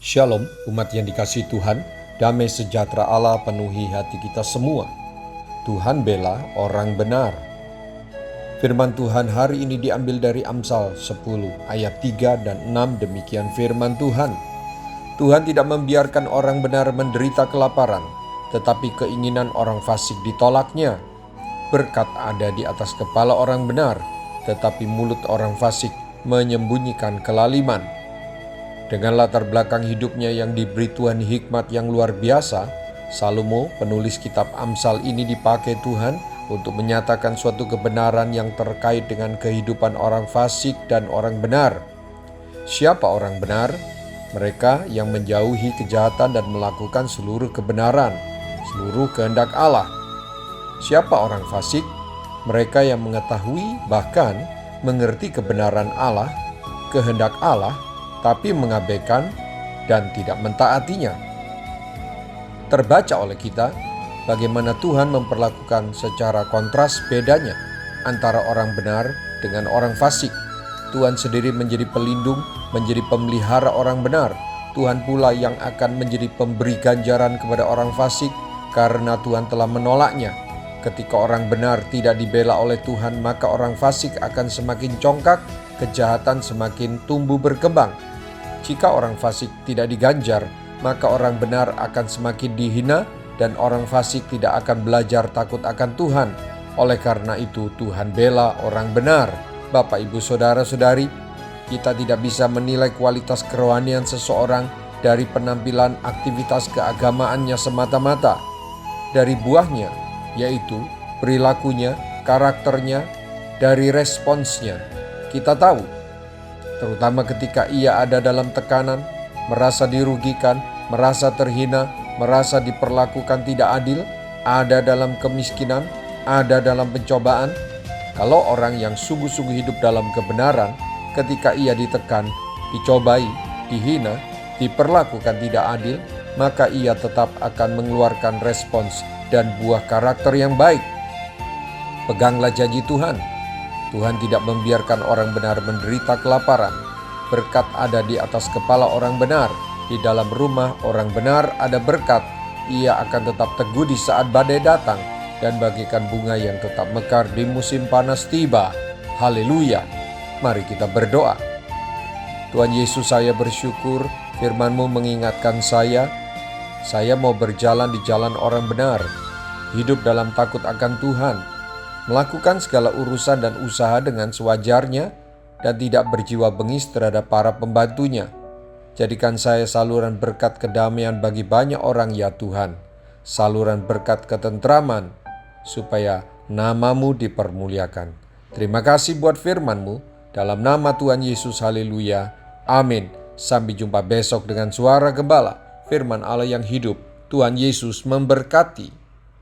Shalom, umat yang dikasihi Tuhan, damai sejahtera Allah penuhi hati kita semua. Tuhan bela orang benar. Firman Tuhan hari ini diambil dari Amsal 10 ayat 3 dan 6, demikian firman Tuhan. Tuhan tidak membiarkan orang benar menderita kelaparan, tetapi keinginan orang fasik ditolaknya. Berkat ada di atas kepala orang benar, tetapi mulut orang fasik menyembunyikan kelaliman. Dengan latar belakang hidupnya yang diberi Tuhan hikmat yang luar biasa, Salomo, penulis kitab Amsal ini dipakai Tuhan untuk menyatakan suatu kebenaran yang terkait dengan kehidupan orang fasik dan orang benar. Siapa orang benar? Mereka yang menjauhi kejahatan dan melakukan seluruh kebenaran, seluruh kehendak Allah. Siapa orang fasik? Mereka yang mengetahui bahkan mengerti kebenaran Allah, kehendak Allah, tapi mengabaikan dan tidak mentaatinya. Terbaca oleh kita bagaimana Tuhan memperlakukan secara kontras bedanya antara orang benar dengan orang fasik. Tuhan sendiri menjadi pelindung, menjadi pemelihara orang benar. Tuhan pula yang akan menjadi pemberi ganjaran kepada orang fasik karena Tuhan telah menolaknya. Ketika orang benar tidak dibela oleh Tuhan, maka orang fasik akan semakin congkak, kejahatan semakin tumbuh berkembang. Jika orang fasik tidak diganjar, maka orang benar akan semakin dihina dan orang fasik tidak akan belajar takut akan Tuhan. Oleh karena itu Tuhan bela orang benar. Bapak, Ibu, Saudara-saudari, kita tidak bisa menilai kualitas kerohanian seseorang dari penampilan aktivitas keagamaannya semata-mata. Dari buahnya, yaitu perilakunya, karakternya, dari responsnya, kita tahu. Terutama ketika ia ada dalam tekanan, merasa dirugikan, merasa terhina, merasa diperlakukan tidak adil, ada dalam kemiskinan, ada dalam pencobaan. Kalau orang yang sungguh-sungguh hidup dalam kebenaran, ketika ia ditekan, dicobai, dihina, diperlakukan tidak adil, maka ia tetap akan mengeluarkan respons dan buah karakter yang baik. Peganglah janji Tuhan. Tuhan tidak membiarkan orang benar menderita kelaparan. Berkat ada di atas kepala orang benar. Di dalam rumah orang benar ada berkat. Ia akan tetap teguh di saat badai datang dan bagikan bunga yang tetap mekar di musim panas tiba. Haleluya. Mari kita berdoa. Tuhan Yesus, saya bersyukur firman-Mu mengingatkan saya mau berjalan di jalan orang benar, hidup dalam takut akan Tuhan, melakukan segala urusan dan usaha dengan sewajarnya, dan tidak berjiwa bengis terhadap para pembantunya. Jadikan saya saluran berkat kedamaian bagi banyak orang ya Tuhan, saluran berkat ketentraman, supaya nama-Mu dipermuliakan. Terima kasih buat firman-Mu, dalam nama Tuhan Yesus, haleluya, amin. Sampai jumpa besok dengan suara gembala, firman Allah yang hidup. Tuhan Yesus memberkati.